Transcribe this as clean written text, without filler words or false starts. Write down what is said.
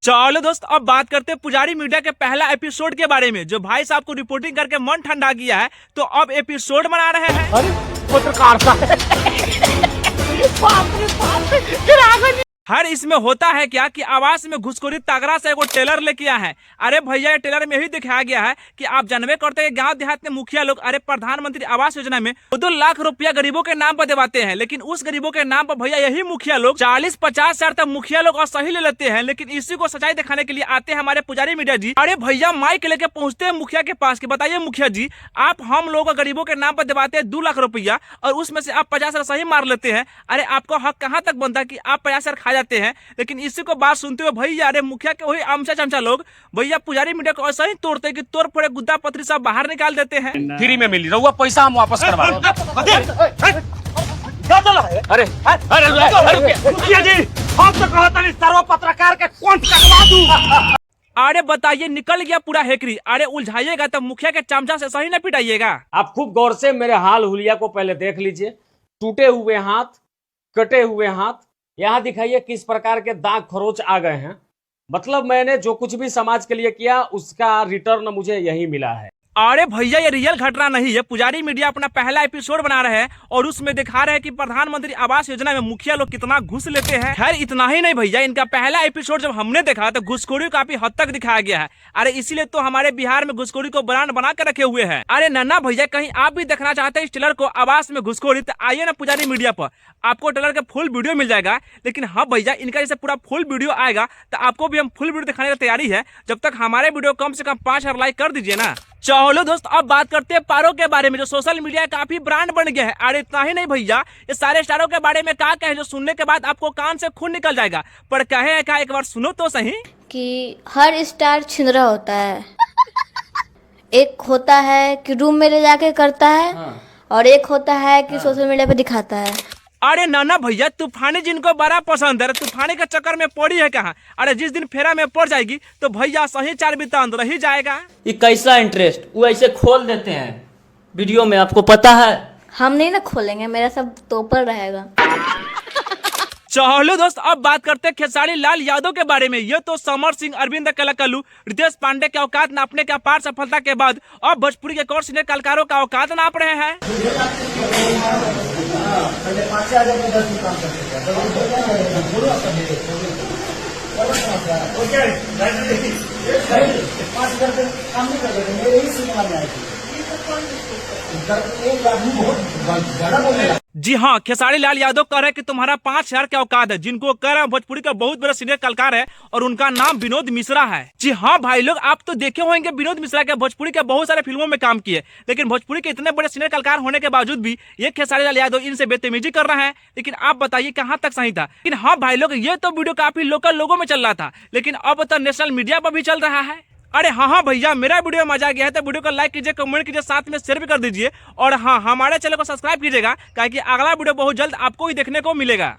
चलो दोस्त, अब बात करते हैं पुजारी मीडिया के पहला एपिसोड के बारे में, जो भाई साहब को रिपोर्टिंग करके मन ठंडा किया है, तो अब एपिसोड बना रहे हैं। अरे पत्रकार साहब हर इसमें होता है क्या कि आवास में घुसखोरी तगड़ा से एगो टेलर लेके आया है। अरे भैया, ये टेलर में ही दिखाया गया है कि आप जानबे करते हैं गांव देहात में मुखिया लोग अरे प्रधानमंत्री आवास योजना में 2 लाख रुपया गरीबों के नाम पर दिवाते हैं, लेकिन उस गरीबों के नाम पर भैया यही मुखिया लोग 40-50 हजार तक मुखिया लोग और सही ले लेते हैं। लेकिन इसी को सच्चाई दिखाने के लिए आते हैं हमारे पुजारी मीडिया जी। अरे भैया, माइक लेके पहुंचते हैं मुखिया के पास कि बताइए मुखिया जी, आप हम लोग गरीबों के नाम पर दिवाते हैं 2 लाख रुपया और उसमें से आप 50 हजार सही मार लेते हैं। अरे आपको हक कहाँ तक बनता है कि आप 50 हजार खा जाते हैं। लेकिन इसी को बात सुनते हुए भैया अरे मुखिया के वही आमचा चमचा लोग भैया पुजारी मीडिया को ऐसा ही तोड़ते कि तोड़ फोड़े गुद्दा पत्री सब बाहर निकाल देते हैं। फ्री में मिली रहुआ पैसा हम वापस करवा अरे मुखिया जी, हम तो कहता नहीं सर्व पत्रकार के कौन कटवा दूं। अरे बताइए, निकल गया पूरा हेकरी। अरे उलझाइएगा तो मुखिया के चमचा से सही न पिटाइएगा। आप खूब गौर से मेरे हाल हुलिया को पहले देख लीजिए। टूटे हुए हाथ, कटे हुए हाथ, यहाँ दिखाइए किस प्रकार के दाग खरोच आ गए हैं। मतलब मैंने जो कुछ भी समाज के लिए किया उसका रिटर्न मुझे यही मिला है। अरे भैया, ये रियल घटना नहीं है। पुजारी मीडिया अपना पहला एपिसोड बना रहे हैं और उसमें दिखा रहे हैं कि प्रधानमंत्री आवास योजना में मुखिया लोग कितना घुस लेते हैं। खैर इतना ही नहीं भैया, इनका पहला एपिसोड जब हमने देखा तो घुसखोरी काफी हद तक दिखाया गया है। अरे इसीलिए तो हमारे बिहार में घुसखोरी को ब्रांड बना कर रखे हुए हैं। अरे नन्ना भैया, कहीं आप भी देखना चाहते हैं इस टेलर को आवास में घुसखोरी, तो आइए ना पुजारी मीडिया पर, आपको टेलर का फुल वीडियो मिल जाएगा। लेकिन हाँ भैया, इनका जैसे पूरा फुल वीडियो आएगा तो आपको भी हम फुल वीडियो दिखाने की तैयारी है। जब तक हमारे वीडियो कम से कम 5000 लाइक कर दीजिए ना। चलो दोस्त, अब बात करते हैं पारो के बारे में, जो सोशल मीडिया काफी ब्रांड बन गया है। अरे इतना ही नहीं भैया, ये सारे स्टारों के बारे में क्या कहे जो सुनने के बाद आपको कान से खून निकल जाएगा। पर कहे क्या, एक बार सुनो तो सही कि हर स्टार छिंदरा होता है। एक होता है कि रूम में ले जाके करता है और एक होता है कि सोशल मीडिया पे दिखाता है। अरे नाना भैया, तूफानी जिनको बड़ा पसंद है, तूफानी के चक्कर में पड़ी है कहाँ। अरे जिस दिन फेरा में पड़ जाएगी तो भैया सही 4 बिता अंदर ही जाएगा। ये कैसा इंटरेस्ट, वो ऐसे खोल देते हैं वीडियो में, आपको पता है। हम नहीं ना खोलेंगे, मेरा सब तोपर रहेगा। चलो दोस्त, अब बात करते हैं खेसारी लाल यादव के बारे में। ये तो समर सिंह, अरविंद कलाकलू, रितेश पांडे के औकात नापने के अपार सफलता के बाद अब भोजपुरी के और सीनियर कलाकारों का औकात नाप रहे हैं। जी हाँ, खेसारी लाल यादव कह रहे हैं कि तुम्हारा 5000 के औकात है। जिनको कह रहे हैं भोजपुरी का बहुत बड़ा सीनियर कलाकार है और उनका नाम विनोद मिश्रा है। जी हाँ भाई लोग, आप तो देखे होंगे विनोद मिश्रा के भोजपुरी के बहुत सारे फिल्मों में काम किए, लेकिन भोजपुरी के इतने बड़े सीनियर कलाकार होने के बावजूद भी ये खेसारी लाल यादव इनसे बेतमीजी कर रहे हैं। लेकिन आप बताइए कहाँ तक सही था। लेकिन हाँ भाई लोग, ये तो वीडियो काफी लोकल लोगों में चल रहा था, लेकिन अब तो नेशनल मीडिया पर भी चल रहा है। अरे हाँ भैया, मेरा वीडियो मजा गया है तो वीडियो को लाइक कीजिए, कमेंट कीजिए, साथ में शेयर भी कर दीजिए। और हाँ, हमारे चैनल को सब्सक्राइब कीजिएगा, क्योंकि अगला वीडियो बहुत जल्द आपको ही देखने को मिलेगा।